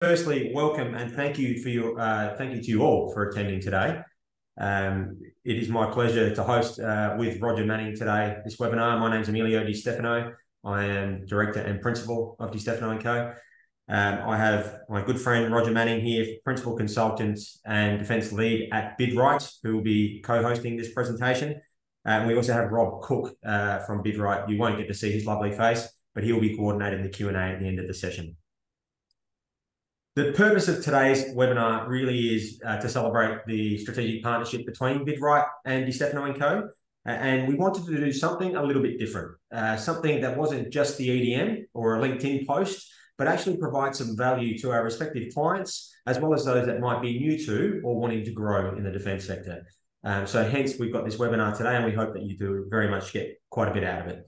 Firstly, welcome and thank you for your thank you to you all for attending today. It is my pleasure to host with Rodger Manning today this webinar. My name is Emilio Di Stefano. I am Director and Principal of Di Stefano & Co. I have my good friend Rodger Manning here, Principal Consultant and Defence Lead at BidWrite, who will be co-hosting this presentation. And we also have Rob Cook from BidWrite. You won't get to see his lovely face, but he will be coordinating the Q&A at the end of the session. The purpose of today's webinar really is to celebrate the strategic partnership between BidWrite and Di Stefano & Co. And we wanted to do something a little bit different, something that wasn't just the EDM or a LinkedIn post, but actually provide some value to our respective clients, as well as those that might be new to or wanting to grow in the defence sector. So hence, we've got this webinar today, and we hope that you do very much get quite a bit out of it.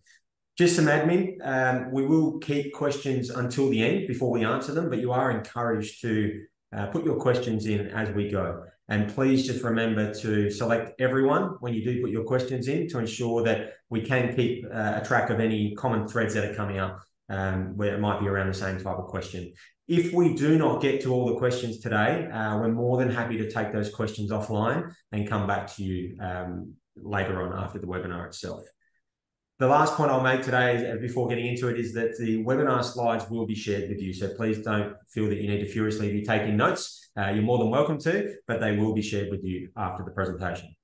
Just some admin. We will keep questions until the end before we answer them, but you are encouraged to put your questions in as we go. And please just remember to select everyone when you do put your questions in to ensure that we can keep a track of any common threads that are coming up where it might be around the same type of question. If we do not get to all the questions today, we're more than happy to take those questions offline and come back to you later on after the webinar itself. The last point I'll make today before getting into it is that the webinar slides will be shared with you. So please don't feel that you need to furiously be taking notes. You're more than welcome to, but they will be shared with you after the presentation.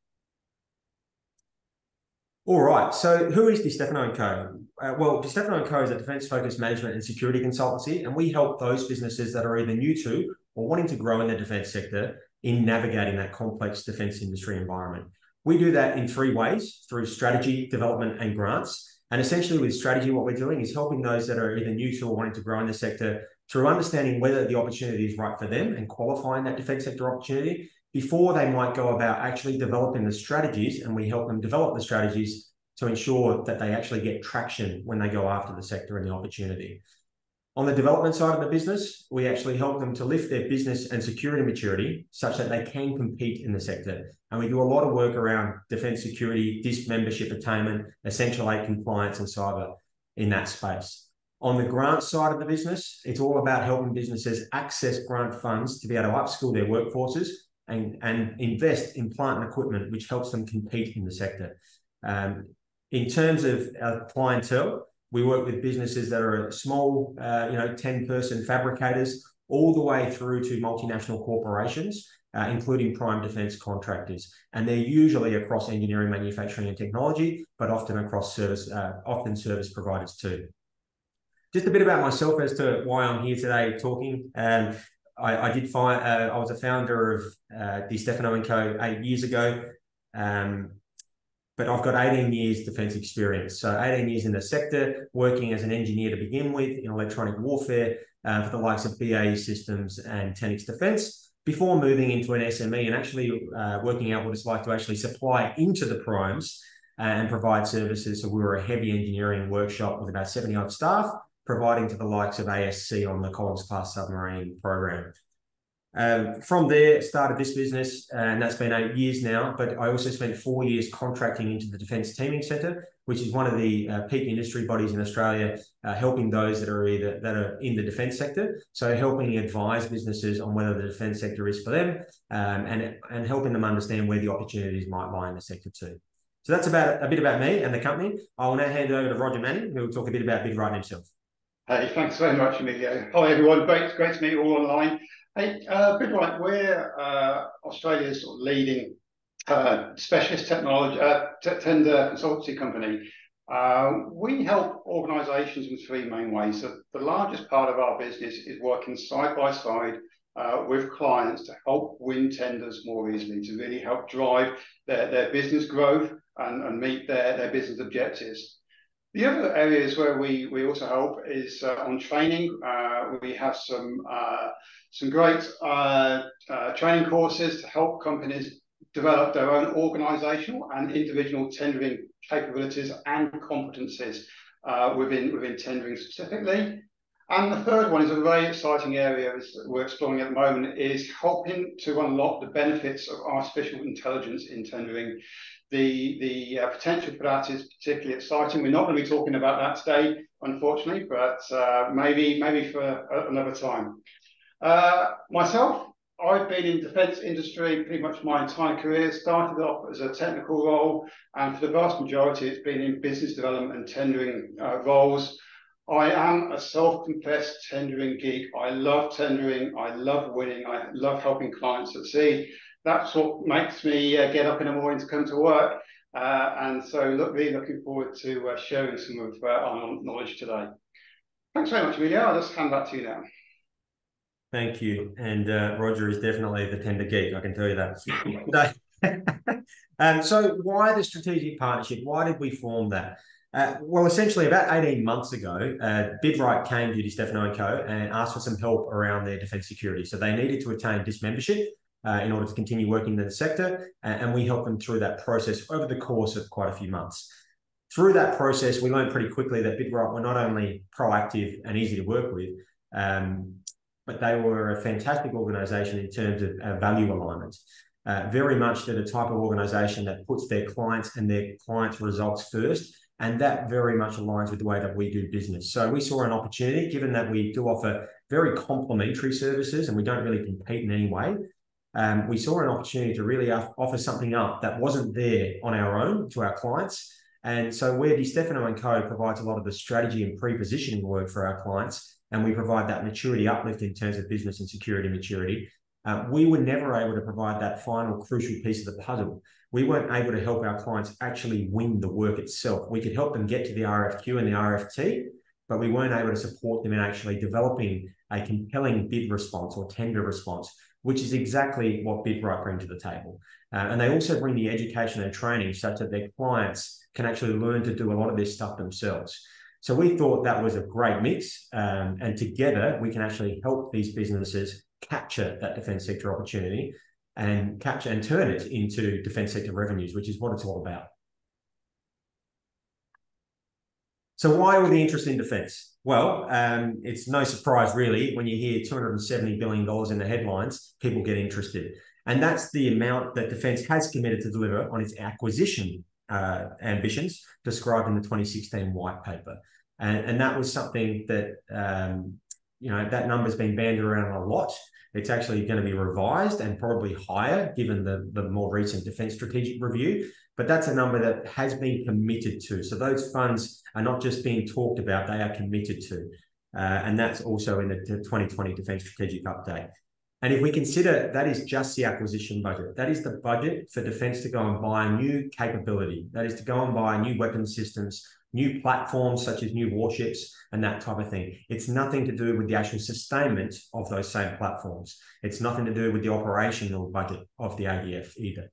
All right, so who is Di Stefano & Co? Well, Di Stefano & Co is a defence-focused management and security consultancy, and we help those businesses that are either new to or wanting to grow in the defence sector in navigating that complex defence industry environment. We do that in three ways: through strategy, development, and grants. And essentially with strategy, what we're doing is helping those that are either new to or wanting to grow in the sector through understanding whether the opportunity is right for them and qualifying that defence sector opportunity before they might go about actually developing the strategies, and we help them develop the strategies to ensure that they actually get traction when they go after the sector and the opportunity. On the development side of the business, we actually help them to lift their business and security maturity such that they can compete in the sector. And we do a lot of work around defence security, DISP membership attainment, Essential 8 compliance, and cyber in that space. On the grant side of the business, it's all about helping businesses access grant funds to be able to upskill their workforces and invest in plant and equipment, which helps them compete in the sector. In terms of our clientele, we work with businesses that are small, 10-person fabricators, all the way through to multinational corporations, including prime defence contractors. And they're usually across engineering, manufacturing, and technology, but often across service providers too. Just a bit about myself as to why I'm here today talking. I was a founder of Di Stefano & Co 8 years ago. But I've got 18 years defence experience. So 18 years in the sector, working as an engineer to begin with in electronic warfare for the likes of BAE Systems and Tenix Defence, before moving into an SME and actually working out what it's like to actually supply into the primes and provide services. So we were a heavy engineering workshop with about 70-odd staff, providing to the likes of ASC on the Collins-class submarine program. From there, started this business, and that's been 8 years now, but I also spent 4 years contracting into the Defence Teaming Centre, which is one of the peak industry bodies in Australia, helping those that are in the defence sector. So helping advise businesses on whether the defence sector is for them, and helping them understand where the opportunities might lie in the sector too. So that's a bit about me and the company. I will now hand it over to Rodger Manning, who will talk a bit about BidWrite himself. Hey, thanks very much, Emilio. Hi, everyone. Great to meet you all online. Hey, BidWrite, we're Australia's sort of leading specialist technology tender consultancy company. We help organisations in three main ways. So the largest part of our business is working side by side with clients to help win tenders more easily, to really help drive their business growth and meet their business objectives. The other areas where we also help is on training. We have some great training courses to help companies develop their own organisational and individual tendering capabilities and competencies within tendering specifically. And the third one is a very exciting area we're exploring at the moment, is helping to unlock the benefits of artificial intelligence in tendering. The potential for that is particularly exciting. We're not going to be talking about that today, unfortunately, but maybe for another time. Myself, I've been in defence industry pretty much my entire career. Started off as a technical role, and for the vast majority, it's been in business development and tendering roles. I am a self-confessed tendering geek. I love tendering. I love winning. I love helping clients succeed. That's what makes me get up in the morning to come to work. And so really looking forward to sharing some of our knowledge today. Thanks very much, Emilio. I'll just hand back to you now. Thank you. And Rodger is definitely the tender geek, I can tell you that. So why the strategic partnership? Why did we form that? Well, essentially about 18 months ago, BidWrite came to Stefano & Co. and asked for some help around their defence security. So they needed to attain dismembership in order to continue working in the sector, and we helped them through that process over the course of quite a few months. Through that process, we learned pretty quickly that BidWrite were not only proactive and easy to work with, but they were a fantastic organisation in terms of value alignment. Very much they're the type of organisation that puts their clients and their clients' results first, and that very much aligns with the way that we do business. So we saw an opportunity, given that we do offer very complementary services and we don't really compete in any way. We saw an opportunity to really offer something up that wasn't there on our own to our clients. And so where Stefano & Co. provides a lot of the strategy and pre-positioning work for our clients, and we provide that maturity uplift in terms of business and security maturity, we were never able to provide that final crucial piece of the puzzle. We weren't able to help our clients actually win the work itself. We could help them get to the RFQ and the RFT, but we weren't able to support them in actually developing a compelling bid response or tender response, which is exactly what BidWrite bring to the table. And they also bring the education and training such that their clients can actually learn to do a lot of this stuff themselves. So we thought that was a great mix, and together we can actually help these businesses capture that defence sector opportunity and capture and turn it into defence sector revenues, which is what it's all about. So why all the interest in defence? Well, it's no surprise really when you hear $270 billion in the headlines, people get interested. And that's the amount that defence has committed to deliver on its acquisition ambitions described in the 2016 white paper. And that was something that, that number's been bandied around a lot. It's actually going to be revised and probably higher given the more recent Defence Strategic Review. But that's a number that has been committed to. So those funds are not just being talked about, they are committed to. And that's also in the 2020 Defence Strategic Update. And if we consider that is just the acquisition budget, that is the budget for defence to go and buy new capability. That is to go and buy new weapons systems, new platforms such as new warships and that type of thing. It's nothing to do with the actual sustainment of those same platforms. It's nothing to do with the operational budget of the ADF either.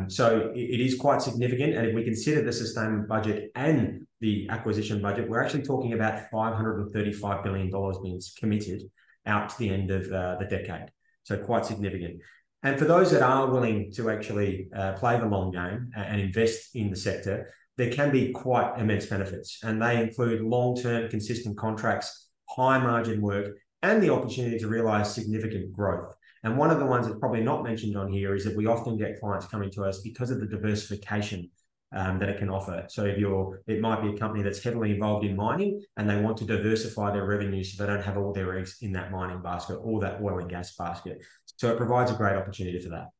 So it is quite significant. And if we consider the sustainment budget and the acquisition budget, we're actually talking about $535 billion being committed out to the end of the decade. So quite significant. And for those that are willing to actually play the long game and invest in the sector, there can be quite immense benefits. And they include long-term consistent contracts, high margin work, and the opportunity to realize significant growth. And one of the ones that's probably not mentioned on here is that we often get clients coming to us because of the diversification that it can offer. So it might be a company that's heavily involved in mining and they want to diversify their revenue so they don't have all their eggs in that mining basket or that oil and gas basket. So it provides a great opportunity for that.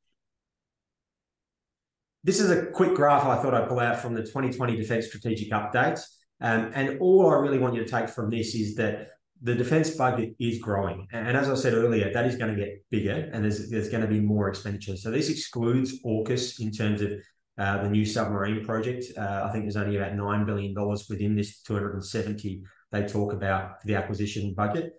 This is a quick graph I thought I'd pull out from the 2020 Defence Strategic Update. And all I really want you to take from this is that the defence budget is growing. And as I said earlier, that is going to get bigger and there's going to be more expenditure. So this excludes AUKUS in terms of the new submarine project. I think there's only about $9 billion within this 270 they talk about for the acquisition budget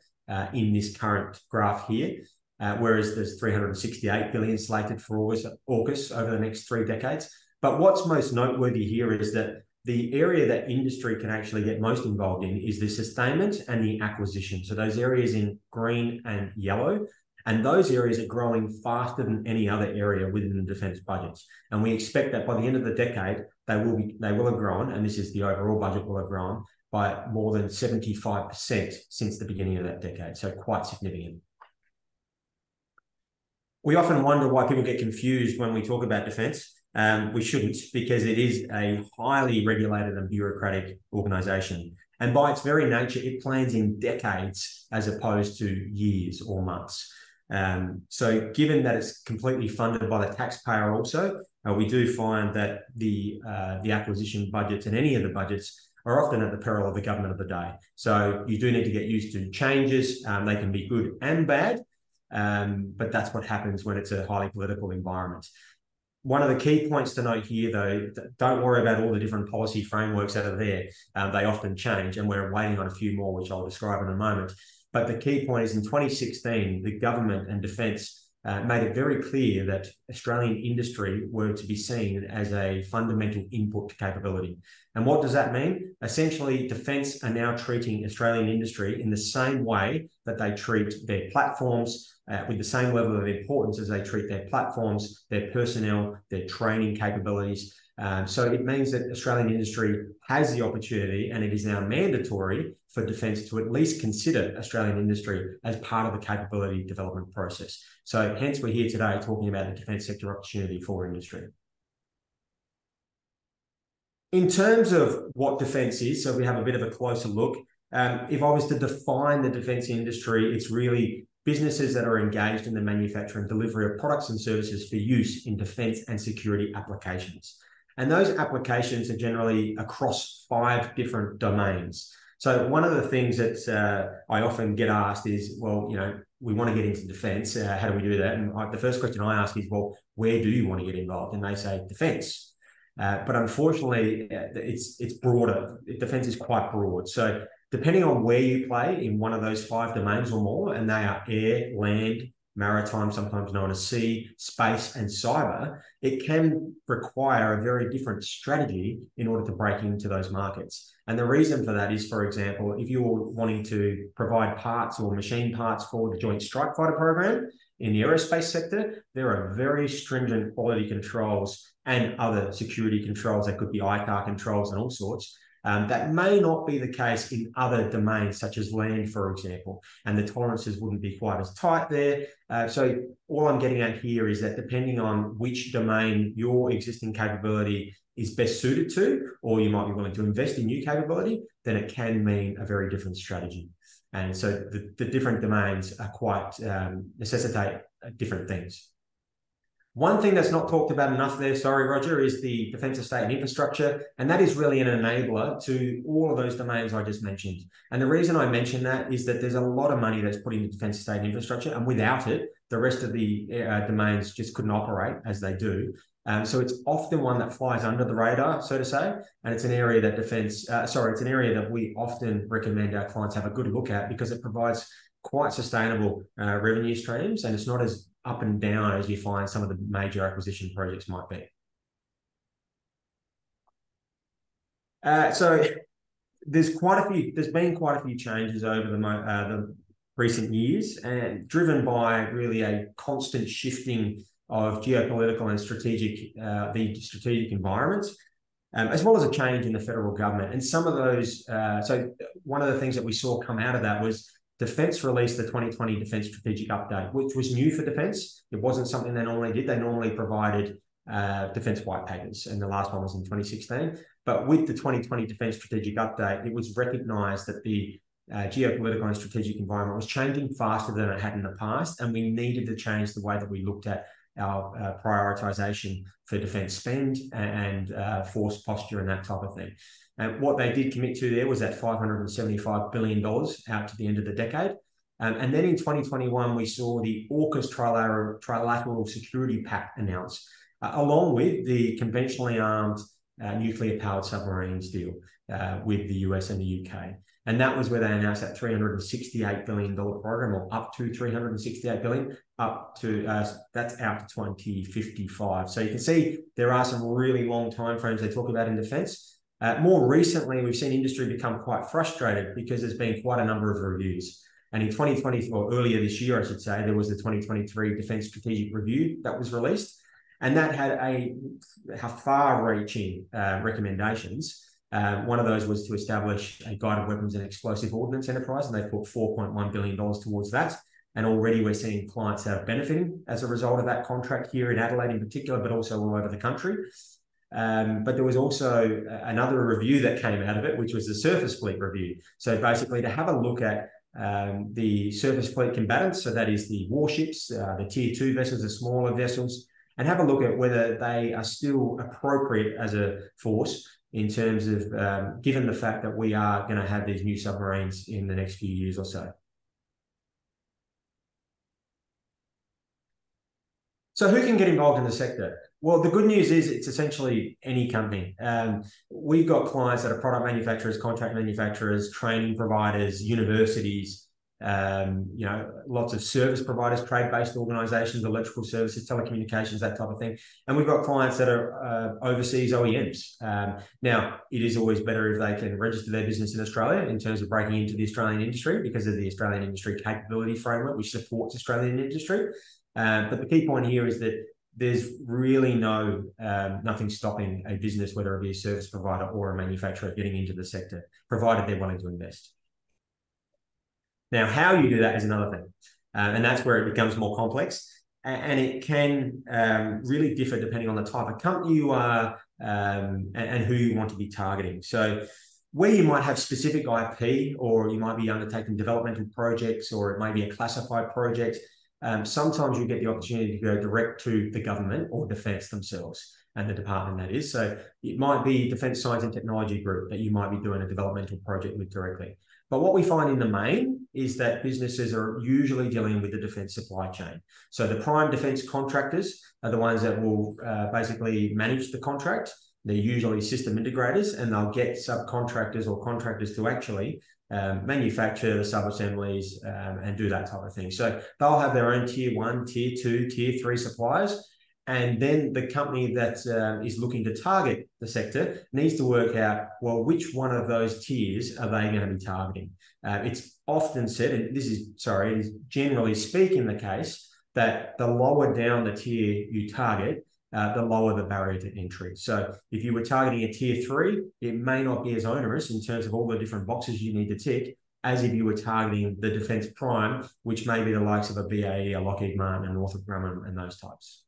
in this current graph here. Whereas there's $368 billion slated for AUKUS over the next 3 decades. But what's most noteworthy here is that the area that industry can actually get most involved in is the sustainment and the acquisition. So those areas in green and yellow, and those areas are growing faster than any other area within the defence budgets. And we expect that by the end of the decade, they will have grown, and this is the overall budget will have grown by more than 75% since the beginning of that decade. So quite significant. We often wonder why people get confused when we talk about defence. We shouldn't, because it is a highly regulated and bureaucratic organisation. And by its very nature, it plans in decades as opposed to years or months. So given that it's completely funded by the taxpayer also, we do find that the acquisition budgets and any of the budgets are often at the peril of the government of the day. So you do need to get used to changes. They can be good and bad, but that's what happens when it's a highly political environment. One of the key points to note here, though, don't worry about all the different policy frameworks that are there. They often change, and we're waiting on a few more, which I'll describe in a moment. But the key point is in 2016, the government and defence made it very clear that Australian industry were to be seen as a fundamental input to capability. And what does that mean? Essentially, defence are now treating Australian industry in the same way that they treat their platforms, with the same level of importance as they treat their platforms, their personnel, their training capabilities. So it means that Australian industry has the opportunity, and it is now mandatory for defence to at least consider Australian industry as part of the capability development process. So hence we're here today talking about the defence sector opportunity for industry. In terms of what defence is, so we have a bit of a closer look. If I was to define the defence industry, it's really businesses that are engaged in the manufacture and delivery of products and services for use in defence and security applications. And those applications are generally across 5 different domains. So one of the things that I often get asked is, well, you know, we want to get into defence. How do we do that? And the first question I ask is, well, where do you want to get involved? And they say defence. But unfortunately, it's broader. Defence is quite broad. So depending on where you play in one of those 5 domains or more, and they are air, land, maritime, sometimes known as sea, space, and cyber, it can require a very different strategy in order to break into those markets. And the reason for that is, for example, if you're wanting to provide parts or machine parts for the Joint Strike Fighter program in the aerospace sector, there are very stringent quality controls and other security controls. That could be ITAR controls and all sorts. That may not be the case in other domains, such as land, for example, and the tolerances wouldn't be quite as tight there. So all I'm getting at here is that depending on which domain your existing capability is best suited to, or you might be willing to invest in new capability, then it can mean a very different strategy. And so the different domains are quite necessitate different things. One thing that's not talked about enough there, sorry, Rodger, is the defence estate and infrastructure. And that is really an enabler to all of those domains I just mentioned. And the reason I mention that is that there's a lot of money that's put into defence estate and infrastructure. And without it, the rest of the domains just couldn't operate as they do. So it's often one that flies under the radar, so to say. And it's an area that it's an area that we often recommend our clients have a good look at, because it provides quite sustainable revenue streams, and it's not as up and down as you find some of the major acquisition projects might be. So there's been quite a few changes over the recent years, and driven by really a constant shifting of geopolitical and strategic environments, as well as a change in the federal government. And some of those, so one of the things that we saw come out of that was Defence released the 2020 Defence Strategic Update, which was new for Defence. It wasn't something they normally did. They normally provided Defence white papers, and the last one was in 2016. But with the 2020 Defence Strategic Update, it was recognised that the geopolitical and strategic environment was changing faster than it had in the past, and we needed to change the way that we looked at our prioritisation for defence spend and force posture and that type of thing. And what they did commit to there was that $575 billion out to the end of the decade. And then in 2021, we saw the AUKUS Trilateral Security Pact announced, along with the conventionally armed nuclear-powered submarines deal with the US and the UK. And that was where they announced that $368 billion program, or up to $368 billion, up to that's out to 2055. So you can see there are some really long timeframes they talk about in defence. More recently, we've seen industry become quite frustrated because there's been quite a number of reviews. And in 2020, or earlier this year, I should say, there was the 2023 Defence Strategic Review that was released. And that had a far-reaching recommendations. One of those was to establish a guided weapons and explosive ordnance enterprise, and they put $4.1 billion towards that. And already we're seeing clients that are benefiting as a result of that contract here in Adelaide in particular, but also all over the country. But there was also another review that came out of it, which was the surface fleet review. So basically to have a look at the surface fleet combatants, so that is the warships, the tier 2 vessels, the smaller vessels, and have a look at whether they are still appropriate as a force in terms of given the fact that we are going to have these new submarines in the next few years or so. So who can get involved in the sector? Well, the good news is it's essentially any company. We've got clients that are product manufacturers, contract manufacturers, training providers, universities, lots of service providers, trade-based organizations, electrical services, telecommunications, that type of thing. And we've got clients that are overseas OEMs. Now, it is always better if they can register their business in Australia in terms of breaking into the Australian industry because of the Australian Industry Capability Framework, which supports Australian industry. But the key point here is that there's really nothing stopping a business, whether it be a service provider or a manufacturer, getting into the sector, provided they're willing to invest. Now, how you do that is another thing, and that's where it becomes more complex, and it can really differ depending on the type of company you are and who you want to be targeting. So where you might have specific IP, or you might be undertaking developmental projects, or it may be a classified project, sometimes you get the opportunity to go direct to the government or defence themselves, and the department that is. So it might be Defence Science and Technology Group that you might be doing a developmental project with directly. But what we find in the main is that businesses are usually dealing with the defence supply chain. So the prime defence contractors are the ones that will basically manage the contract. They're usually system integrators, and they'll get subcontractors or contractors to actually manufacture the sub-assemblies and do that type of thing. So they'll have their own tier 1, tier 2, tier 3 suppliers. And then the company that is looking to target the sector needs to work out, well, which one of those tiers are they going to be targeting? It's often said, and this is generally speaking the case, that the lower down the tier you target, the lower the barrier to entry. So if you were targeting a tier 3, it may not be as onerous in terms of all the different boxes you need to tick as if you were targeting the defence prime, which may be the likes of a BAE, a Lockheed Martin, a Northrop Grumman, and those types.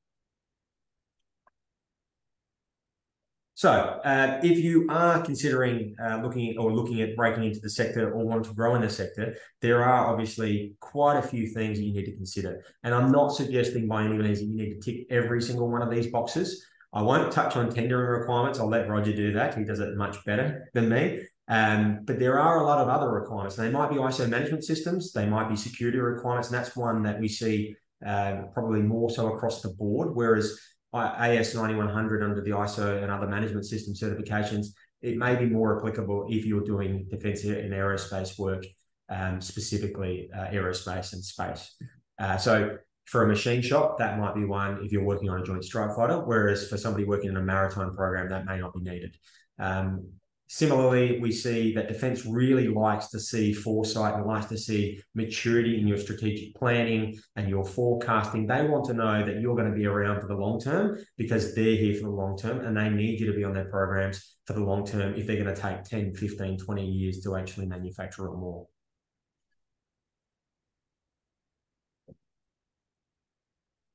So if you are considering looking at breaking into the sector or want to grow in the sector, there are obviously quite a few things that you need to consider. And I'm not suggesting by any means that you need to tick every single one of these boxes. I won't touch on tendering requirements. I'll let Rodger do that. He does it much better than me. But there are a lot of other requirements. They might be ISO management systems. They might be security requirements. And that's one that we see probably more so across the board, whereas AS 9100 under the ISO and other management system certifications, it may be more applicable if you're doing defence and aerospace work, specifically aerospace and space. So for a machine shop, that might be one if you're working on a joint strike fighter, whereas for somebody working in a maritime program, that may not be needed. Similarly, we see that defence really likes to see foresight and likes to see maturity in your strategic planning and your forecasting. They want to know that you're going to be around for the long term because they're here for the long term and they need you to be on their programs for the long term if they're going to take 10, 15, 20 years to actually manufacture or more.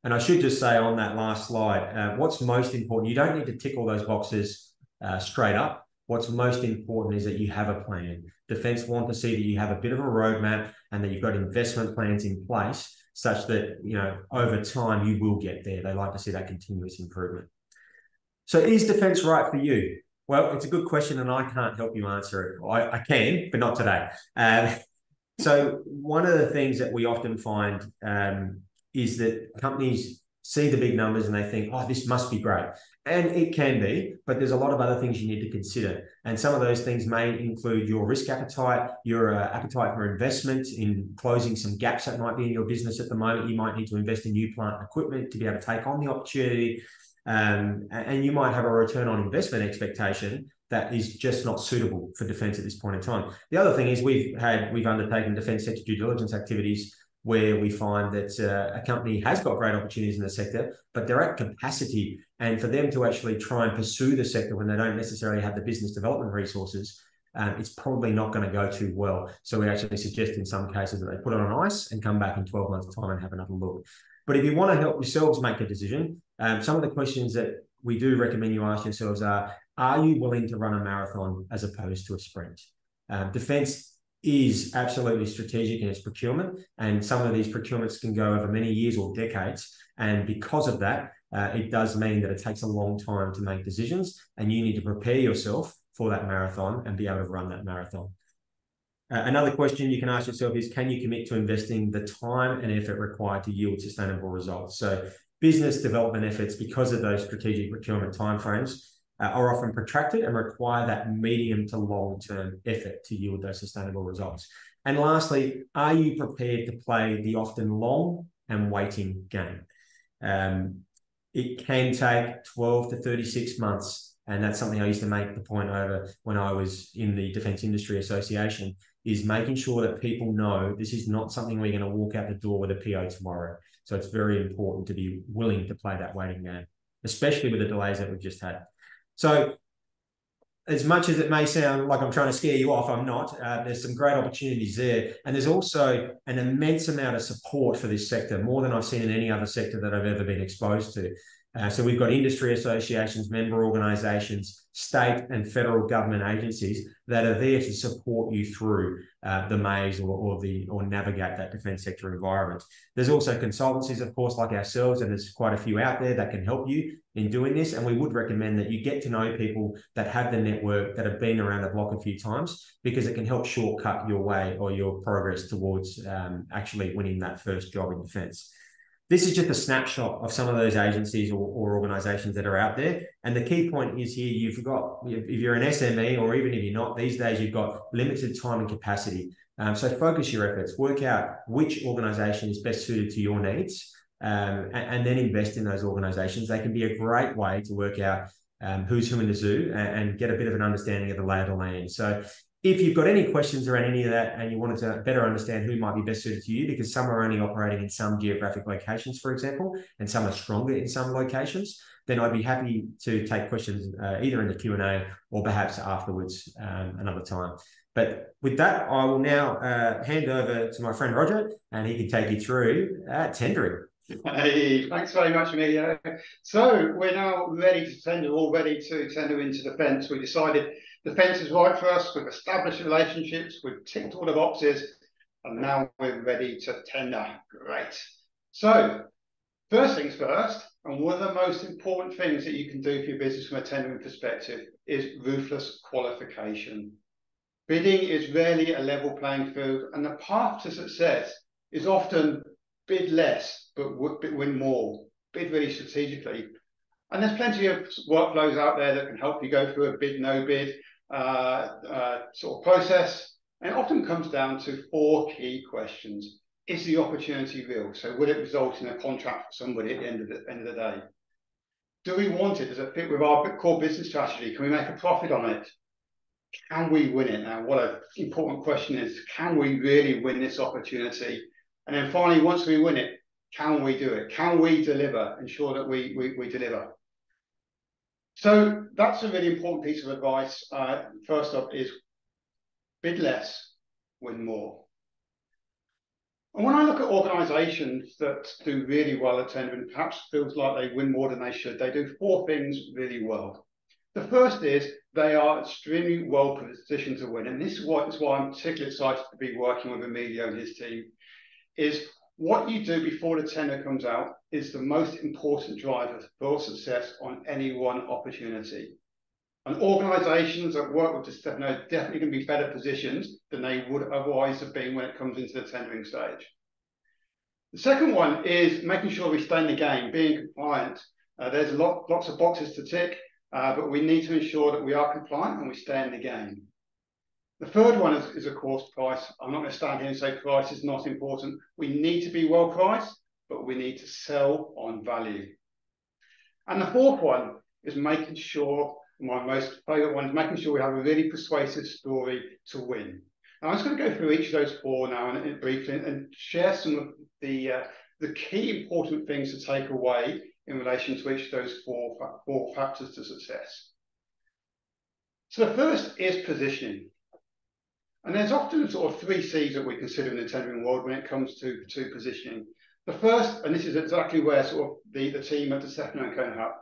And I should just say on that last slide, what's most important, you don't need to tick all those boxes straight up. What's most important is that you have a plan. Defence want to see that you have a bit of a roadmap and that you've got investment plans in place such that, over time you will get there. They like to see that continuous improvement. So is defence right for you? Well, it's a good question and I can't help you answer it. I can, but not today. So one of the things that we often find is that companies see the big numbers and they think, oh, this must be great. And it can be, but there's a lot of other things you need to consider. And some of those things may include your risk appetite, your appetite for investment in closing some gaps that might be in your business at the moment. You might need to invest in new plant and equipment to be able to take on the opportunity. And you might have a return on investment expectation that is just not suitable for defence at this point in time. The other thing is we've undertaken defence sector due diligence activities where we find that a company has got great opportunities in the sector, but they're at capacity. And for them to actually try and pursue the sector when they don't necessarily have the business development resources, it's probably not going to go too well. So we actually suggest in some cases that they put it on ice and come back in 12 months' time and have another look. But if you want to help yourselves make a decision, Some of the questions that we do recommend you ask yourselves are you willing to run a marathon as opposed to a sprint? Defence is absolutely strategic in its procurement, and some of these procurements can go over many years or decades. And because of that, it does mean that it takes a long time to make decisions, and you need to prepare yourself for that marathon and be able to run that marathon. Another question you can ask yourself is, can you commit to investing the time and effort required to yield sustainable results? So business development efforts, because of those strategic procurement timeframes, are often protracted and require that medium to long-term effort to yield those sustainable results. And lastly, are you prepared to play the often long and waiting game? It can take 12 to 36 months, and that's something I used to make the point over when I was in the Defence Industry Association, is making sure that people know this is not something we're going to walk out the door with a PO tomorrow. So it's very important to be willing to play that waiting game, especially with the delays that we've just had. So as much as it may sound like I'm trying to scare you off, I'm not. There's some great opportunities there. And there's also an immense amount of support for this sector, more than I've seen in any other sector that I've ever been exposed to. So we've got industry associations, member organisations, state and federal government agencies that are there to support you through the maze or navigate that defence sector environment. There's also consultancies, of course, like ourselves, and there's quite a few out there that can help you in doing this. And we would recommend that you get to know people that have the network, that have been around the block a few times, because it can help shortcut your way or your progress towards actually winning that first job in defence. This is just a snapshot of some of those agencies or organisations that are out there. And the key point is here, you've got, if you're an SME or even if you're not, these days you've got limited time and capacity. So focus your efforts, work out which organisation is best suited to your needs, and then invest in those organisations. They can be a great way to work out who's who in the zoo and get a bit of an understanding of the lay of the land. So if you've got any questions around any of that and you wanted to better understand who might be best suited to you, because some are only operating in some geographic locations, for example, and some are stronger in some locations, then I'd be happy to take questions either in the Q&A or perhaps afterwards another time. But with that, I will now hand over to my friend Rodger, and he can take you through tendering. Hey, thanks very much, Emilio. So we're now ready to tender, all ready to tender into defence. We decided defence is right for us. We've established relationships. We've ticked all the boxes, and now we're ready to tender. Great. So first things first, and one of the most important things that you can do for your business from a tendering perspective is ruthless qualification. Bidding is rarely a level playing field, and the path to success is often bid less, but win more. Bid really strategically. And there's plenty of workflows out there that can help you go through a bid, no bid sort of process. And it often comes down to 4 key questions. Is the opportunity real? So will it result in a contract for somebody at the end of the day? Do we want it? Does it fit with our core business strategy? Can we make a profit on it? Can we win it? Now, what an important question is, can we really win this opportunity? And then finally, once we win it, can we do it? Can we deliver? Ensure that we deliver. So that's a really important piece of advice. First up is bid less, win more. And when I look at organisations that do really well at tendering, perhaps feels like they win more than they should, they do 4 things really well. The first is they are extremely well positioned to win. And this is why I'm particularly excited to be working with Emilio and his team, is what you do before the tender comes out is the most important driver for success on any one opportunity. And organisations that work with Stefano are definitely going to be better positioned than they would otherwise have been when it comes into the tendering stage. The second one is making sure we stay in the game, being compliant. There's lots of boxes to tick, but we need to ensure that we are compliant and we stay in the game. The third one is of course, price. I'm not going to stand here and say price is not important. We need to be well priced, but we need to sell on value. And the fourth one is making sure, my most favourite one, is making sure we have a really persuasive story to win. Now, I'm just going to go through each of those 4 now and briefly and share some of the key important things to take away in relation to each of those four factors to success. So the first is positioning. And there's often sort of 3 C's that we consider in the tendering world when it comes to positioning. The first, and this is exactly where sort of the team at the Stefano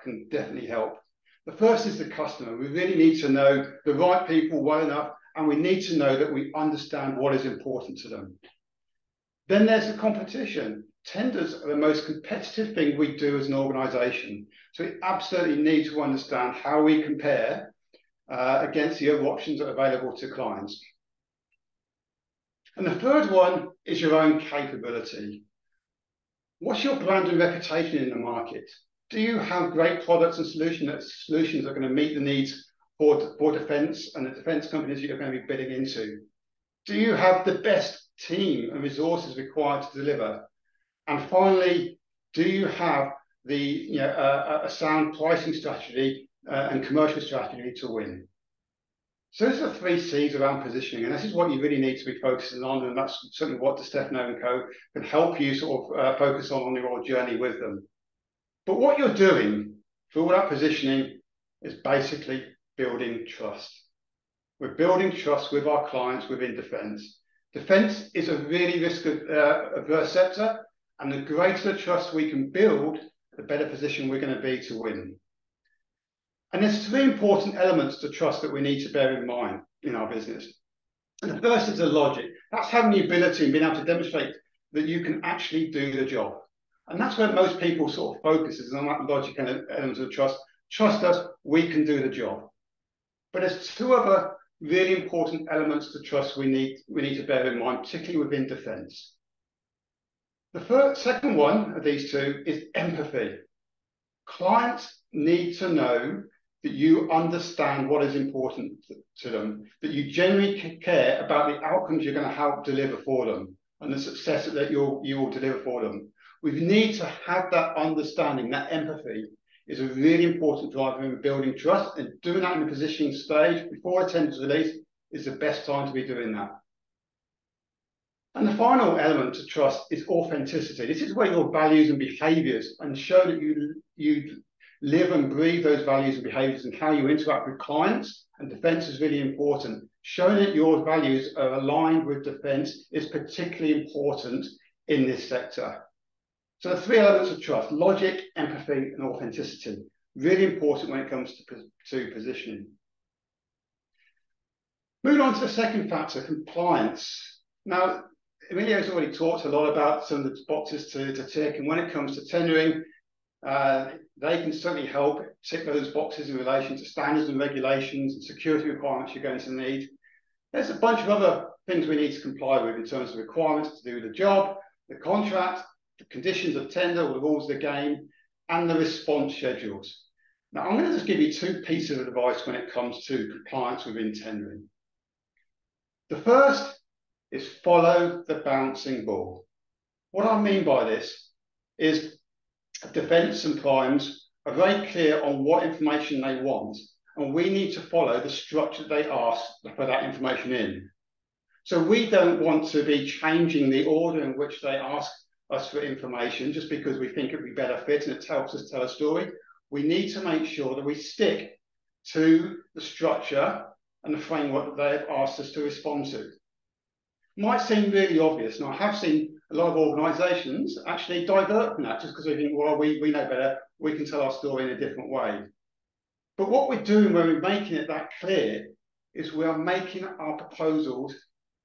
can definitely help. The first is the customer. We really need to know the right people well enough, and we need to know that we understand what is important to them. Then there's the competition. Tenders are the most competitive thing we do as an organisation. So we absolutely need to understand how we compare against the other options that are available to clients. And the third one is your own capability. What's your brand and reputation in the market? Do you have great products and solutions that are going to meet the needs for defence and the defence companies that you're going to be bidding into? Do you have the best team and resources required to deliver? And finally, do you have a sound pricing strategy and commercial strategy to win? So those are the 3 C's around positioning, and this is what you really need to be focusing on, and that's certainly what the Stefano & Co. can help you sort of focus on your journey with them. But what you're doing for all that positioning is basically building trust. We're building trust with our clients within defence. Defence is a really risk-averse sector, and the greater the trust we can build, the better position we're going to be to win. And there's 3 important elements to trust that we need to bear in mind in our business. And the first is the logic. That's having the ability and being able to demonstrate that you can actually do the job. And that's where most people sort of focus, is on that logic and elements of trust. Trust us, we can do the job. But there's 2 other really important elements to trust we need to bear in mind, particularly within defence. The second one of these 2 is empathy. Clients need to know that you understand what is important to them, that you genuinely care about the outcomes you're going to help deliver for them and the success that you will deliver for them. We need to have that understanding. That empathy is a really important driver in building trust, and doing that in the positioning stage before a tender is released is the best time to be doing that. And the final element to trust is authenticity. This is where your values and behaviours, and show that you live and breathe those values and behaviours, and how you interact with clients and defence is really important. Showing that your values are aligned with defence is particularly important in this sector. So the 3 elements of trust: logic, empathy, and authenticity. Really important when it comes to positioning. Moving on to the second factor, compliance. Now, Emilio's already talked a lot about some of the boxes to tick, and when it comes to tendering, they can certainly help tick those boxes in relation to standards and regulations and security requirements you're going to need. There's a bunch of other things we need to comply with in terms of requirements to do the job, the contract, the conditions of tender, or the rules of the game, and the response schedules. Now, I'm going to just give you 2 pieces of advice when it comes to compliance within tendering. The first is follow the bouncing ball. What I mean by this is defence and primes are very clear on what information they want, and we need to follow the structure they ask for that information in. So we don't want to be changing the order in which they ask us for information just because we think it would be better fit and it helps us tell a story. We need to make sure that we stick to the structure and the framework that they've asked us to respond to. It might seem really obvious, and I have seen a lot of organisations actually divert from that just because they think, well, we know better, we can tell our story in a different way. But what we're doing when we're making it that clear is we are making our proposals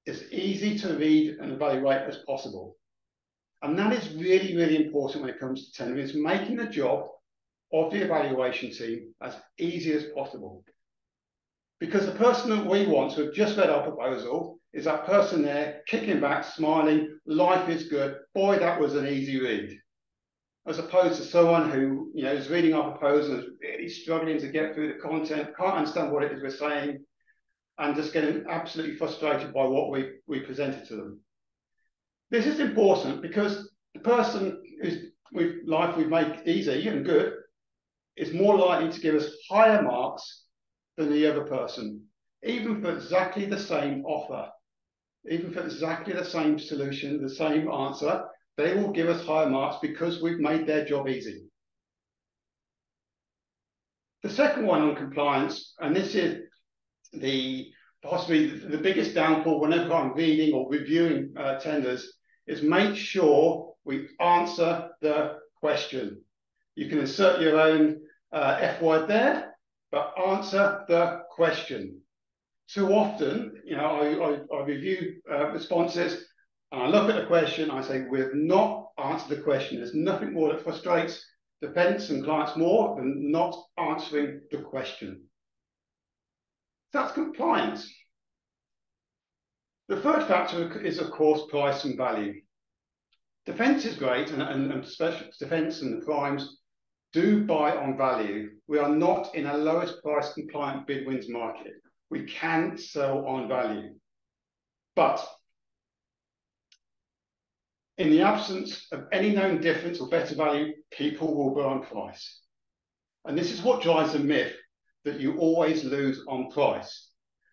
as easy to read and evaluate as possible. And that is really, really important when it comes to tendering, is making the job of the evaluation team as easy as possible. Because the person that we want to have just read our proposal is that person there kicking back, smiling, life is good, boy, that was an easy read. As opposed to someone who is reading our proposal and is really struggling to get through the content, can't understand what it is we're saying, and just getting absolutely frustrated by what we presented to them. This is important because the person whose life we've made easy and good is more likely to give us higher marks than the other person, even for exactly the same offer, even for exactly the same solution, the same answer. They will give us higher marks because we've made their job easy. The second one on compliance, and this is possibly the biggest downfall whenever I'm reading or reviewing tenders, is make sure We answer the question. You can insert your own F word there, but answer the question. Too often, I review responses, and I look at the question, I say, we've not answered the question. There's nothing more that frustrates defence and clients more than not answering the question. That's compliance. The third factor is, of course, price and value. Defence is great, and special defence and the primes do buy on value. We are not in a lowest price compliant bid wins market. We can sell on value. But in the absence of any known difference or better value, people will buy on price. And this is what drives the myth that you always lose on price.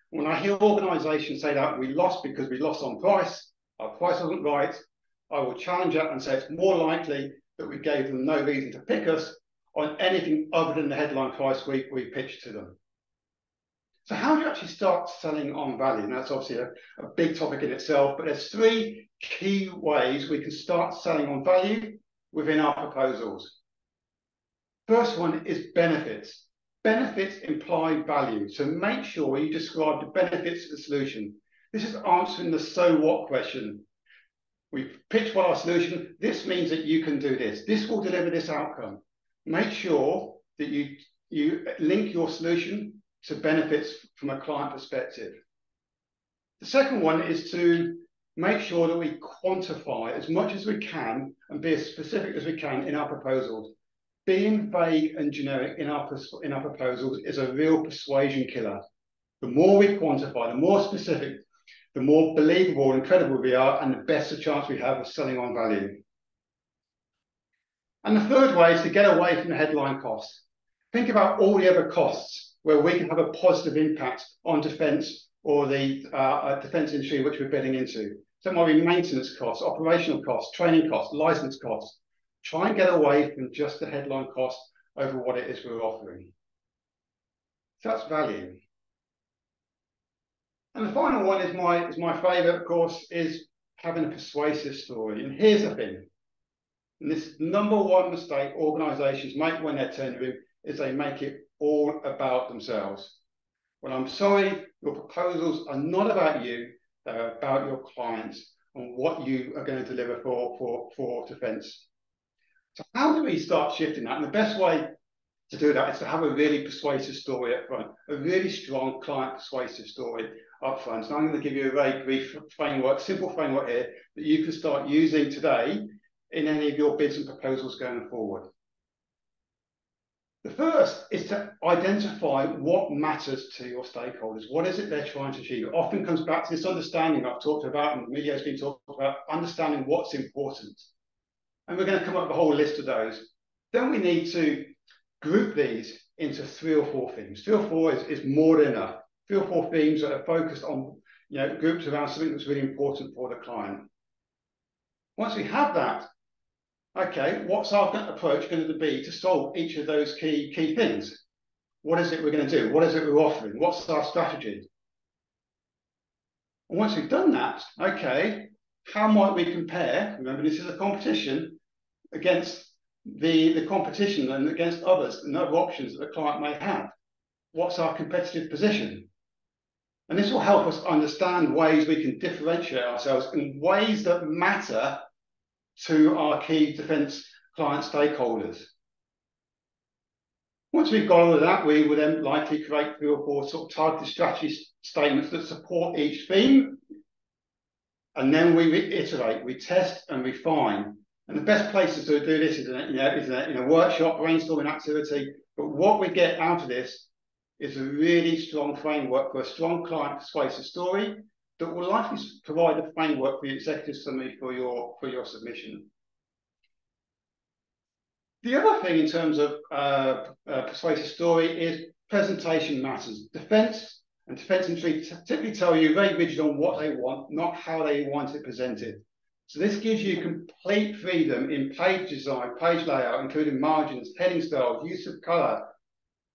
When I hear organisations say that we lost because we lost on price, our price wasn't right, I will challenge that and say it's more likely that we gave them no reason to pick us on anything other than the headline price we pitched to them. So how do you actually start selling on value? And that's obviously a big topic in itself, but there's three key ways we can start selling on value within our proposals. First one is benefits. Benefits imply value. So make sure you describe the benefits of the solution. This is answering the so what question. We've pitched what our solution, this means that you can do this. This will deliver this outcome. Make sure that you link your solution to benefits from a client perspective. The second one is to make sure that we quantify as much as we can and be as specific as we can in our proposals. Being vague and generic in our proposals is a real persuasion killer. The more we quantify, the more specific, the more believable and credible we are, and the better chance we have of selling on value. And the third way is to get away from the headline costs. Think about all the other costs where we can have a positive impact on defence or the defence industry which we're bidding into. So it might be maintenance costs, operational costs, training costs, license costs. Try and get away from just the headline cost over what it is we're offering. So that's value. And the final one is my favourite, of course, is having a persuasive story. And here's the thing. And this number one mistake organisations make when they're tendering is they make it all about themselves. Well, I'm sorry, your proposals are not about you, they're about your clients and what you are going to deliver for defence. So how do we start shifting that? And the best way to do that is to have a really persuasive story up front, a really strong client persuasive story up front. So I'm going to give you a very brief framework, simple framework here that you can start using today in any of your bids and proposals going forward. The first is to identify what matters to your stakeholders. What is it they're trying to achieve? It often comes back to this understanding I've talked about, and Emilio's been talking about, understanding what's important. And we're going to come up with a whole list of those. Then we need to group these into 3 or 4 themes. 3 or 4 is more than enough. 3 or 4 themes that are focused on, groups around something that's really important for the client. Once we have that, okay, what's our approach going to be to solve each of those key things? What is it we're going to do? What is it we're offering? What's our strategy? And once we've done that, okay, how might we compare? Remember, this is a competition against the competition and against others and other options that the client may have. What's our competitive position? And this will help us understand ways we can differentiate ourselves in ways that matter to our key defence client stakeholders. Once we've got all of that, we will then likely create 3 or 4 sort of targeted strategy statements that support each theme. And then we reiterate, we test and refine. And the best places to do this is in a workshop, brainstorming activity. But what we get out of this is a really strong framework for a strong client persuasive story that will likely provide a framework for the executive summary for your submission. The other thing in terms of persuasive story is presentation matters. Defence and defence industry typically tell you very rigid on what they want, not how they want it presented. So this gives you complete freedom in page design, page layout, including margins, heading styles, use of colour,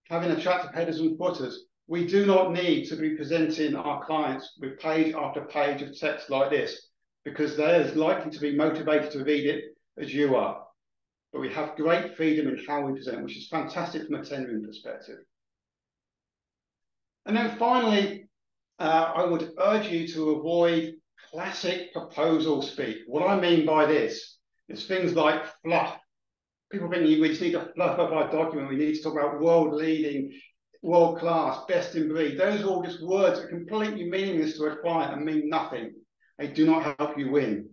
having attractive headers and footers. We do not need to be presenting our clients with page after page of text like this, because they're as likely to be motivated to read it as you are, but we have great freedom in how we present, which is fantastic from a tendering perspective. And then finally, I would urge you to avoid classic proposal speak. What I mean by this is things like fluff. People think we just need to fluff up our document. We need to talk about world-leading, world-class, best in breed. Those are all just words that are completely meaningless to a client and mean nothing. They do not help you win.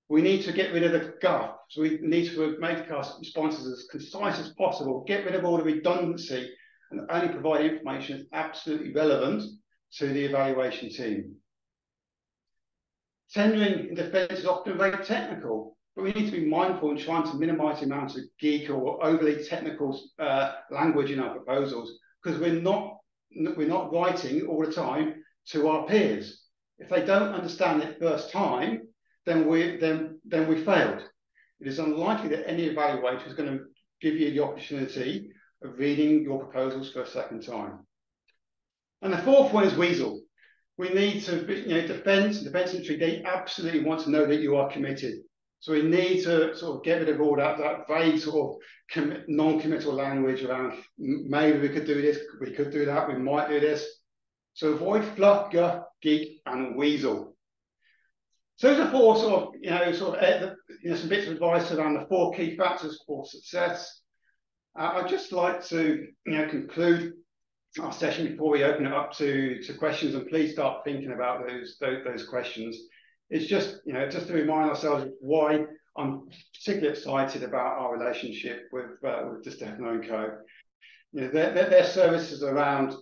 We need to get rid of the guff. So we need to make our responses as concise as possible, get rid of all the redundancy, and only provide information that's absolutely relevant to the evaluation team. Tendering in defence is often very technical, but we need to be mindful in trying to minimise the amount of geek or overly technical language in our proposals, because we're not writing all the time to our peers. If they don't understand it first time, then we failed. It is unlikely that any evaluator is going to give you the opportunity of reading your proposals for a second time. And the fourth one is weasel. We need to, defence industry, they absolutely want to know that you are committed. So we need to sort of get rid of all that vague sort of non-committal language around maybe we could do this, we could do that, we might do this. So avoid fluff, guff, geek, and weasel. So those are four some bits of advice around the four key factors for success. I'd just like to conclude our session before we open it up to questions, and please start thinking about those questions. It's just just to remind ourselves why I'm particularly excited about our relationship with Stefano and Co. Their services around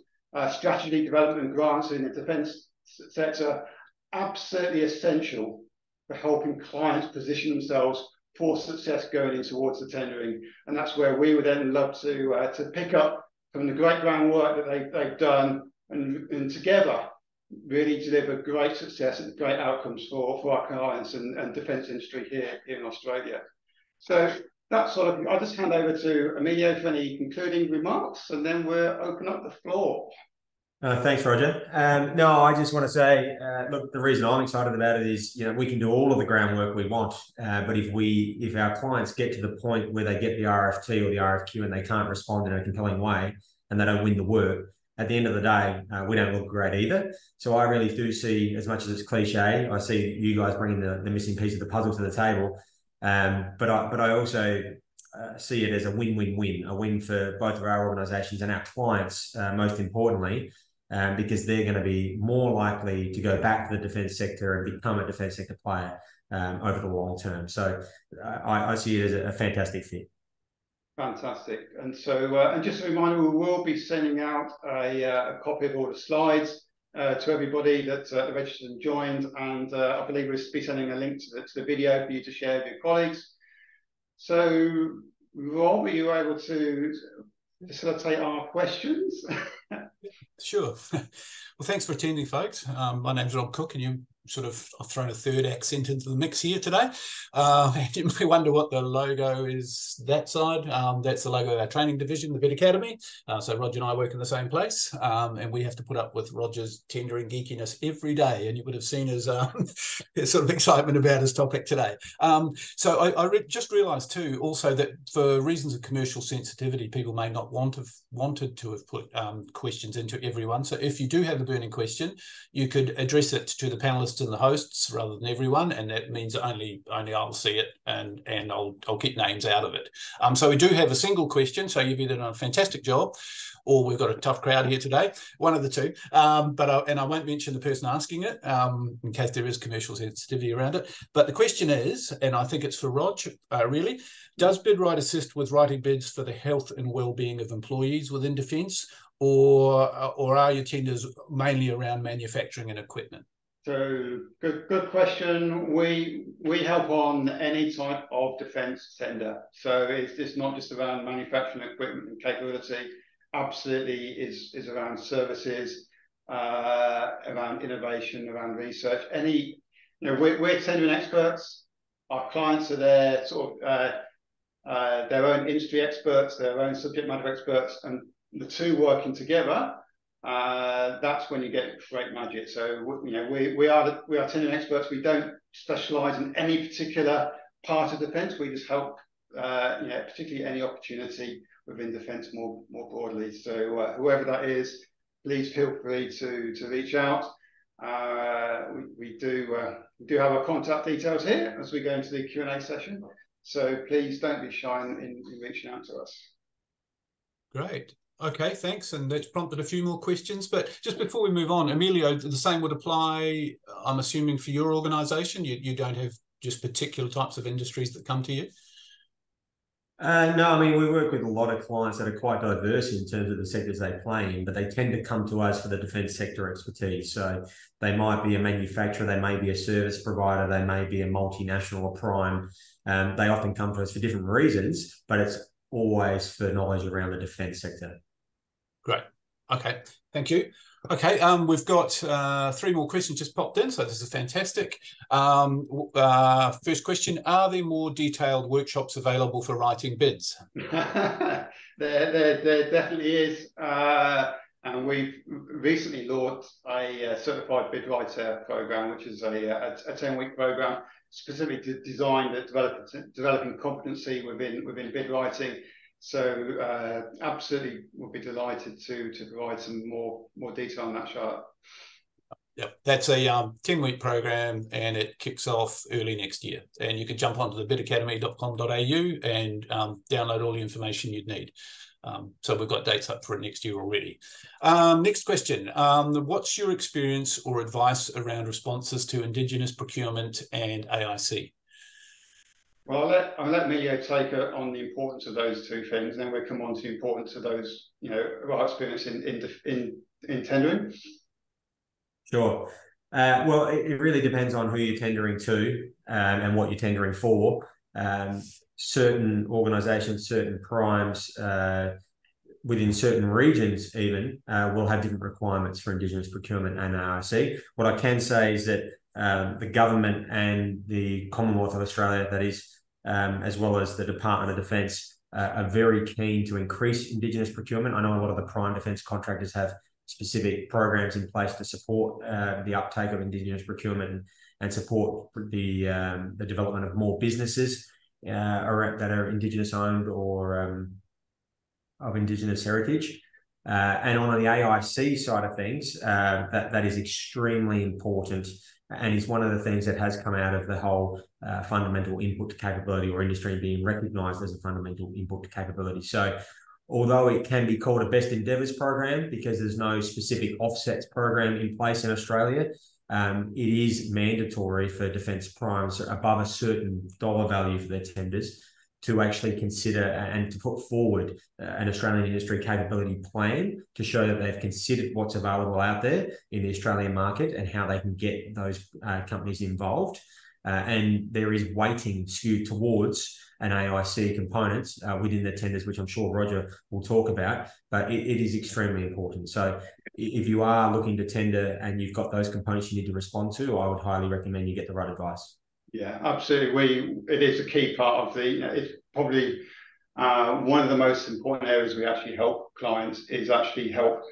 strategy development grants in the defence sector absolutely essential for helping clients position themselves for success going in towards the tendering, and that's where we would then love to pick up from the great groundwork that they've done, and together really deliver great success and great outcomes for our clients and defence industry here in Australia. So that's sort of, I'll just hand over to Emilio for any concluding remarks, and then we'll open up the floor. Thanks, Rodger. No, I just want to say, look, the reason I'm excited about it is, we can do all of the groundwork we want, but if our clients get to the point where they get the RFT or the RFQ and they can't respond in a compelling way and they don't win the work, at the end of the day, we don't look great either. So I really do see, as much as it's cliche, I see you guys bringing the missing piece of the puzzle to the table, but I also see it as a win-win-win, a win for both of our organisations and our clients, most importantly. Because they're going to be more likely to go back to the defence sector and become a defence sector player over the long term. So I see it as a fantastic fit. Fantastic. And so, and just a reminder, we will be sending out a copy of all the slides to everybody that registered and joined, and I believe we'll be sending a link to the video for you to share with your colleagues. So, Rob, are you able to facilitate our questions? Sure. Well, thanks for attending, folks. My name's Rob Cook, and I've thrown a third accent into the mix here today. You may wonder what the logo is that side. That's the logo of our training division, the Bid Academy. So Rodger and I work in the same place, and we have to put up with Rodger's tendering geekiness every day, and you would have seen his sort of excitement about his topic today. So I just realised too also that for reasons of commercial sensitivity, people may not wanted to have put questions into everyone. So if you do have a burning question, you could address it to the panelists and the hosts rather than everyone, and that means only I'll see it and I'll get names out of it. So we do have a single question, so you've either done a fantastic job or we've got a tough crowd here today, one of the two. But I won't mention the person asking it in case there is commercial sensitivity around it. But the question is, and I think it's for Rodger, really, does BidWrite assist with writing bids for the health and well-being of employees within defence, or are your tenders mainly around manufacturing and equipment? So good question. We help on any type of defence tender. So it's not just around manufacturing equipment and capability. Absolutely is around services, around innovation, around research. We're tendering experts. Our clients are their their own industry experts, their own subject matter experts, and the two working together. That's when you get great magic. So we are tendering experts. We don't specialise in any particular part of defence. We just help, particularly any opportunity within defence more broadly. So whoever that is, please feel free to reach out. We do have our contact details here as we go into the Q&A session. So please don't be shy in reaching out to us. Great. Okay, thanks. And that's prompted a few more questions. But just before we move on, Emilio, the same would apply, I'm assuming, for your organisation? You don't have just particular types of industries that come to you? No, I mean, we work with a lot of clients that are quite diverse in terms of the sectors they play in, but they tend to come to us for the defence sector expertise. So they might be a manufacturer, they may be a service provider, they may be a multinational or prime. They often come to us for different reasons, but it's always for knowledge around the defence sector. Great. Okay, thank you. Okay, we've got 3 more questions just popped in, so this is fantastic. First question, are there more detailed workshops available for writing bids? There definitely is. And we've recently launched a certified bid writer program, which is a 10-week program specifically designed at developing competency within bid writing. So absolutely would be delighted to provide some more detail on that, Charlotte. Yep, that's a 10-week program and it kicks off early next year. And you can jump onto the bidacademy.com.au and download all the information you'd need. So we've got dates up for next year already. Next question. What's your experience or advice around responses to Indigenous procurement and AIC? Well, I'll let Emilio take on the importance of those 2 things, and then we'll come on to the importance of those, our experience in tendering. Sure. Well, it really depends on who you're tendering to and what you're tendering for. Certain organisations, certain primes within certain regions even will have different requirements for Indigenous procurement and AIC. What I can say is that the government and the Commonwealth of Australia, that is, as well as the Department of Defence, are very keen to increase Indigenous procurement. I know a lot of the prime defence contractors have specific programs in place to support the uptake of Indigenous procurement and support the development of more businesses that are Indigenous owned or of Indigenous heritage. And on the AIC side of things, that is extremely important and is one of the things that has come out of the whole fundamental input to capability, or industry being recognised as a fundamental input to capability. So although it can be called a best endeavours program because there's no specific offsets program in place in Australia, it is mandatory for defence primes above a certain dollar value for their tenders to actually consider and to put forward an Australian industry capability plan to show that they've considered what's available out there in the Australian market and how they can get those companies involved. And there is weighting skewed towards an AIC component within the tenders, which I'm sure Rodger will talk about, but it is extremely important. So if you are looking to tender and you've got those components you need to respond to, I would highly recommend you get the right advice. Yeah, absolutely. It is a key part of it's probably one of the most important areas we actually help clients is actually help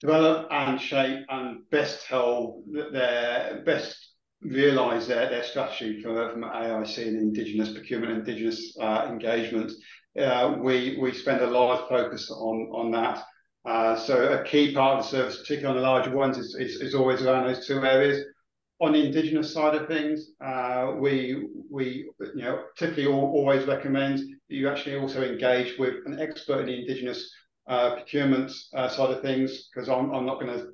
develop and shape and best realise their strategy from AIC and Indigenous procurement and Indigenous engagement. We spend a lot of focus on that. So a key part of the service, particularly on the larger ones, is always around those 2 areas. On the Indigenous side of things, we typically always recommend that you actually also engage with an expert in the Indigenous procurement side of things, because I'm not going to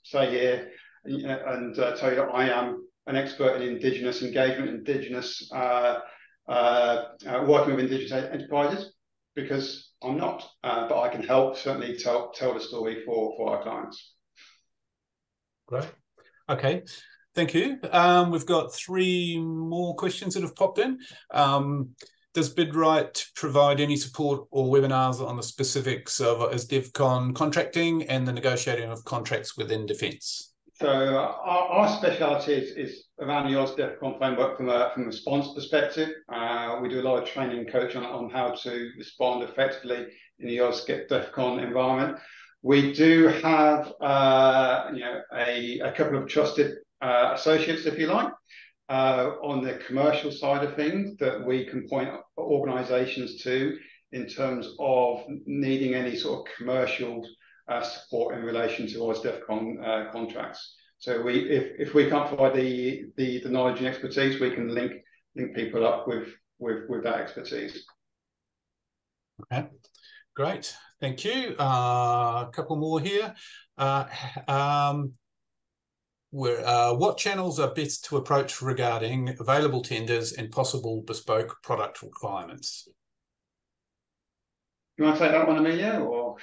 say here and tell you that I am an expert in Indigenous engagement, Indigenous working with Indigenous enterprises, because I'm not, but I can help certainly tell the story for our clients. Great. Okay. Thank you. We've got 3 more questions that have popped in. Does BidWrite provide any support or webinars on the specifics of as DevCon contracting and the negotiating of contracts within defence? So our speciality is around the Oz DevCon framework from a response perspective. We do a lot of training and coaching on how to respond effectively in the Oz DevCon environment. We do have a couple of trusted associates, if you like, on the commercial side of things that we can point organisations to in terms of needing any sort of commercial support in relation to OSDEF contracts. So if we can't provide the knowledge and expertise, we can link people up with that expertise. Okay, great, thank you. A couple more here. What channels are best to approach regarding available tenders and possible bespoke product requirements? You want to take that one, Emilio, or?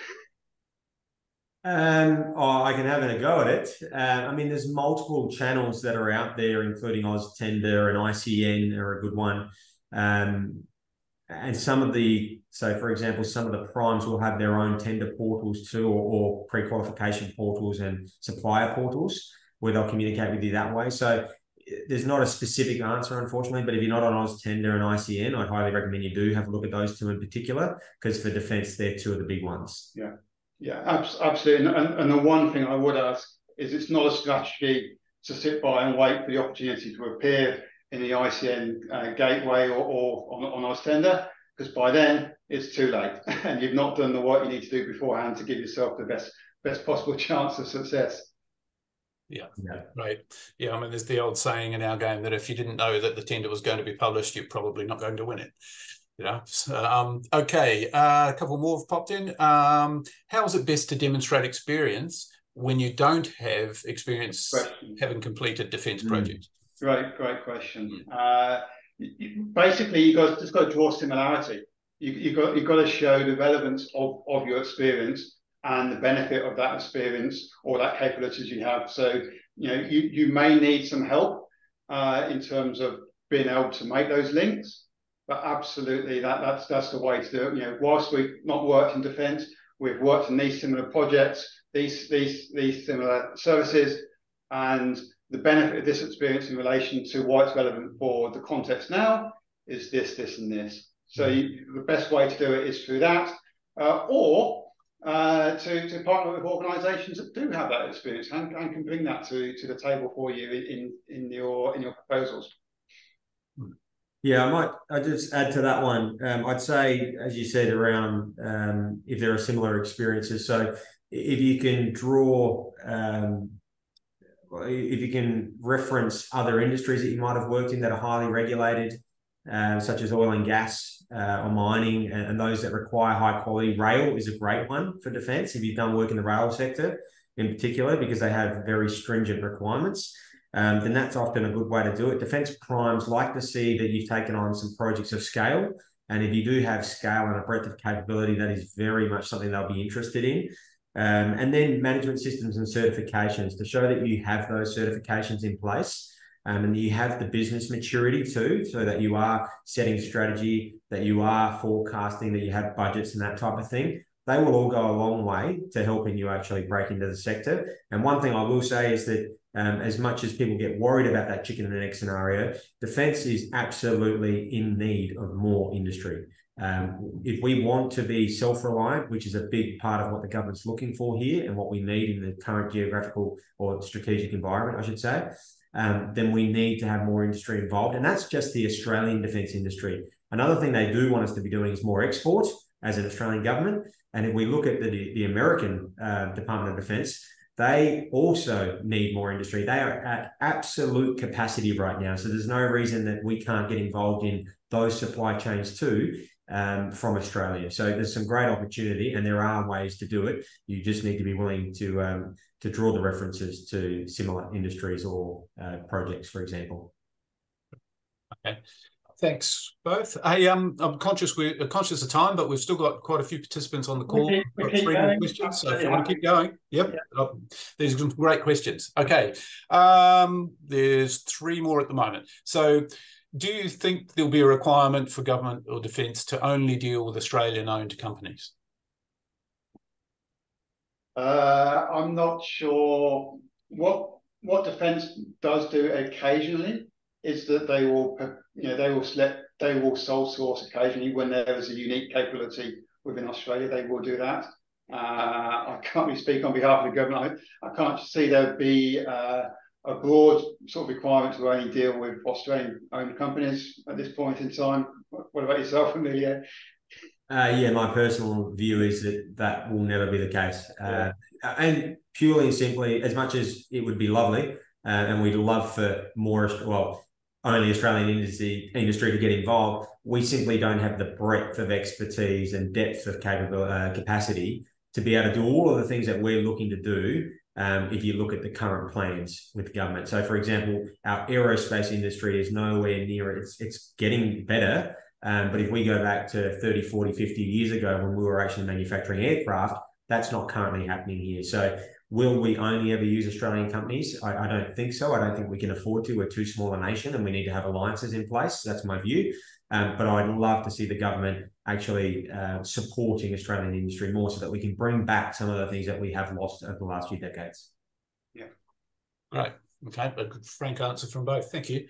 I can have a go at it. I mean, there's multiple channels that are out there, including OzTender and ICN are a good one. And some of the, so for example, some of the primes will have their own tender portals too, or pre-qualification portals and supplier portals where they'll communicate with you that way. So there's not a specific answer, unfortunately, but if you're not on OzTender and ICN, I'd highly recommend you do have a look at those two in particular, because for defence, they're two of the big ones. Yeah. Yeah, absolutely. And the one thing I would ask is it's not a strategy to sit by and wait for the opportunity to appear in the ICN gateway or on OzTender, because by then it's too late and you've not done the work you need to do beforehand to give yourself the best possible chance of success. Yeah, right. Yeah, I mean, there's the old saying in our game that if you didn't know that the tender was going to be published, you're probably not going to win it. You know, so, okay, a couple more have popped in. How is it best to demonstrate experience when you don't have experience having completed defence projects? Great question. Basically, you've just got to draw similarity. You've got to show the relevance of your experience and the benefit of that experience or that capabilities you have. So, you know, you may need some help in terms of being able to make those links. But absolutely, that's the way to do it. You know, whilst we've not worked in defence, we've worked in these similar projects, these similar services, and the benefit of this experience in relation to why it's relevant for the context now is this, and this. So the best way to do it is through that, or to partner with organisations that do have that experience and can bring that to the table for you in your proposals. Yeah, I'd just add to that one. I'd say, as you said, around if there are similar experiences. So if you can draw, if you can reference other industries that you might have worked in that are highly regulated, such as oil and gas or mining, and those that require high quality. Rail is a great one for defence if you've done work in the rail sector in particular, because they have very stringent requirements. Then that's often a good way to do it. Defence primes like to see that you've taken on some projects of scale. And if you do have scale and a breadth of capability, that is very much something they'll be interested in. And then management systems and certifications to show that you have those certifications in place. And you have the business maturity too, so that you are setting strategy, that you are forecasting, that you have budgets and that type of thing. They will all go a long way to helping you actually break into the sector. And one thing I will say is that as much as people get worried about that chicken and egg scenario, defence is absolutely in need of more industry. If we want to be self-reliant, which is a big part of what the government's looking for here and what we need in the current geographical or strategic environment, I should say, then we need to have more industry involved. And that's just the Australian defence industry. Another thing they do want us to be doing is more export as an Australian government. And if we look at the American Department of Defence, they also need more industry. They are at absolute capacity right now. So there's no reason that we can't get involved in those supply chains too from Australia. So there's some great opportunity and there are ways to do it. You just need to be willing to draw the references to similar industries or projects, for example. Okay. Thanks both. Hey, I'm conscious we're conscious of time, but we've still got quite a few participants on the call. We've got 3 more questions, so if you want to keep going. Yep. These are some great questions. Okay. There's 3 more at the moment. So do you think there'll be a requirement for government or defence to only deal with Australian-owned companies? I'm not sure. What defence does do occasionally is that they will sole source occasionally when there is a unique capability within Australia. They will do that. I can't really speak on behalf of the government. I can't see there would be a broad sort of requirement to only deal with Australian-owned companies at this point in time. What about yourself, Emilio? Yeah, my personal view is that will never be the case. And purely and simply, as much as it would be lovely, and we'd love for more, well, only Australian industry to get involved, we simply don't have the breadth of expertise and depth of capacity to be able to do all of the things that we're looking to do. If you look at the current plans with the government. So, for example, our aerospace industry is nowhere near it. It's getting better. But if we go back to 30, 40, 50 years ago when we were actually manufacturing aircraft, that's not currently happening here. So will we only ever use Australian companies? I don't think so. I don't think we can afford to. We're too small a nation and we need to have alliances in place. That's my view. But I'd love to see the government actually supporting Australian industry more so that we can bring back some of the things that we have lost over the last few decades. Yeah. Great. Okay. A good frank answer from both. Thank you.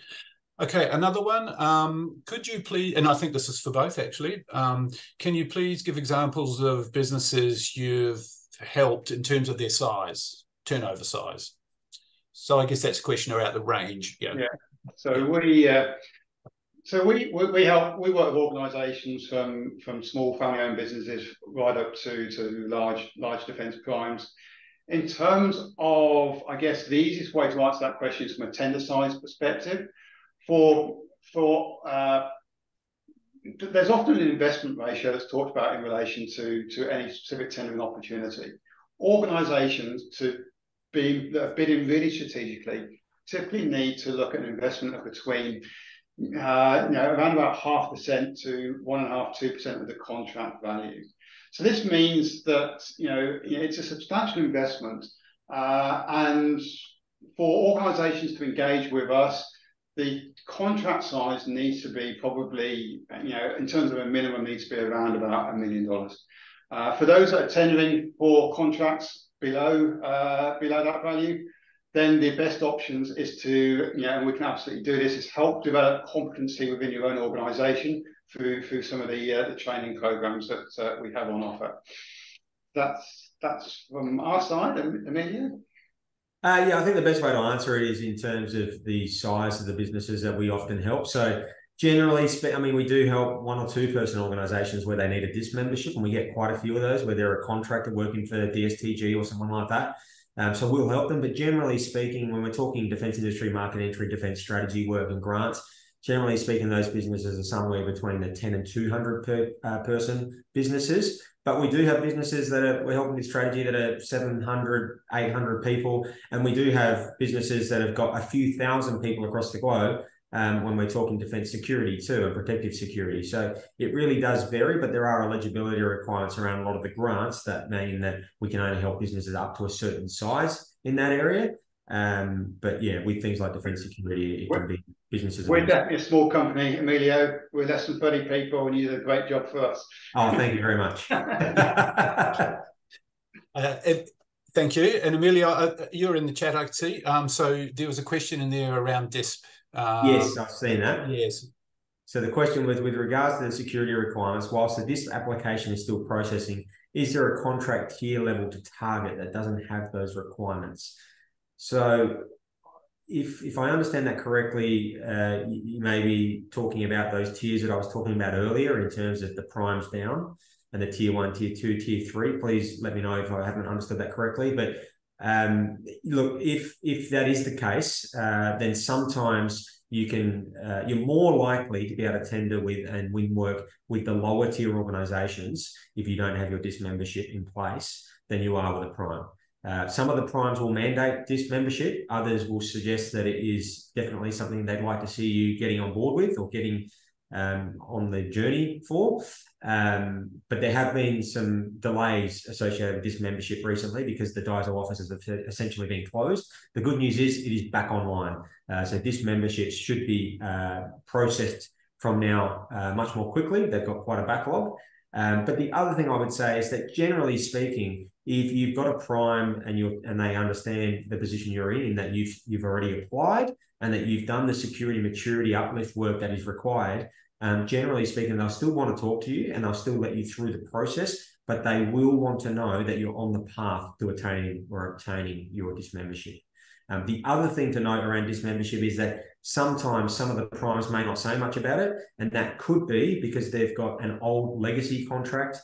Okay, another one. Could you please, and I think this is for both actually, can you please give examples of businesses you've helped in terms of their size, turnover size? So I guess that's a question about the range. Yeah. So we work with organisations from small family-owned businesses right up to large defence primes. In terms of, I guess the easiest way to answer that question is from a tender size perspective. There's often an investment ratio that's talked about in relation to any specific tendering opportunity. Organisations that are bidding really strategically typically need to look at an investment of between around about 0.5% to 1.5–2% of the contract value. So this means that it's a substantial investment, and for organisations to engage with us, the contract size needs to be probably, in terms of a minimum, needs to be around about $1 million. For those that are tendering for contracts below that value, then the best options is to, and we can absolutely do this, is help develop competency within your own organisation through some of the training programs that we have on offer. That's from our side, Emilio. Yeah, I think the best way to answer it is in terms of the size of the businesses that we often help. So generally, we do help 1 or 2 person organisations where they need a DIS membership, and we get quite a few of those where they're a contractor working for DSTG or someone like that. So we'll help them. But generally speaking, when we're talking defence industry, market entry, defence strategy work and grants, generally speaking, those businesses are somewhere between the 10 and 200 per person businesses. But we do have businesses that we're helping with strategy that are 700, 800 people. And we do have businesses that have got a few thousand people across the globe when we're talking defence security too, and protective security. So it really does vary, but there are eligibility requirements around a lot of the grants that mean that we can only help businesses up to a certain size in that area. But yeah, with things like defence security, it can be businesses. We're definitely a small company, Emilio. We're less than 30 people, and you did a great job for us. Oh, thank you very much. Thank you. And Emilio, you're in the chat, I see. So there was a question in there around DISP. Yes, I've seen that. Yes. So the question was, with regards to the security requirements, whilst the DISP application is still processing, is there a contract tier level to target that doesn't have those requirements? So if I understand that correctly, you may be talking about those tiers that I was talking about earlier in terms of the primes down and the tier 1, tier 2, tier 3. Please let me know if I haven't understood that correctly. But look, if that is the case, then sometimes you're more likely to be able to tender with and win work with the lower tier organisations if you don't have your DIS membership in place than you are with a prime. Some of the primes will mandate DIS membership. Others will suggest that it is definitely something they'd like to see you getting on board with or getting on the journey for. But there have been some delays associated with DIS membership recently because the DISO offices have essentially been closed. The good news is it is back online. So DIS memberships should be processed from now much more quickly. They've got quite a backlog. But the other thing I would say is that generally speaking, if you've got a prime and they understand the position you're in that you've already applied and that you've done the security maturity uplift work that is required, generally speaking, they'll still want to talk to you and they'll still let you through the process, but they will want to know that you're on the path to obtaining your DIS membership. The other thing to note around dismembership is that sometimes some of the primes may not say much about it, and that could be because they've got an old legacy contract,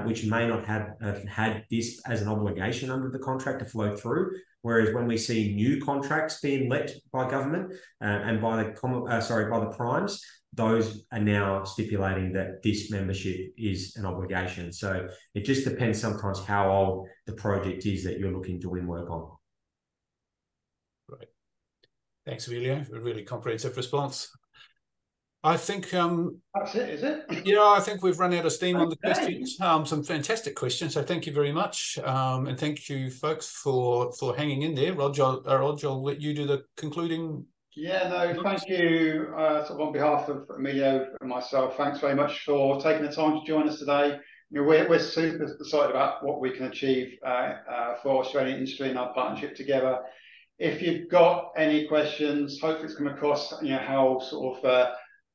which may not have had this as an obligation under the contract to flow through. Whereas when we see new contracts being let by government and by the primes, those are now stipulating that this membership is an obligation. So it just depends sometimes how old the project is that you're looking to win work on. Great. Thanks, Emilio, for a really comprehensive response. I think that's it, is it? Yeah, I think we've run out of steam on the questions. Some fantastic questions, so thank you very much, and thank you, folks, for hanging in there. Rodger, I'll let you do the concluding. Yeah, no, thank you. Sort of on behalf of Emilio and myself, thanks very much for taking the time to join us today. You know, we're super excited about what we can achieve for Australian industry and our partnership together. If you've got any questions, hopefully it's come across, you know, how sort of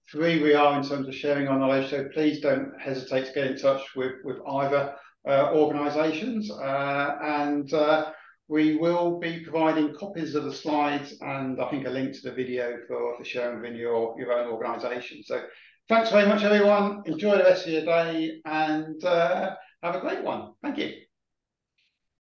free we are in terms of sharing our knowledge. So please don't hesitate to get in touch with either organisations, and we will be providing copies of the slides and I think a link to the video for sharing within your own organisation. So thanks very much, everyone. Enjoy the rest of your day and have a great one. Thank you.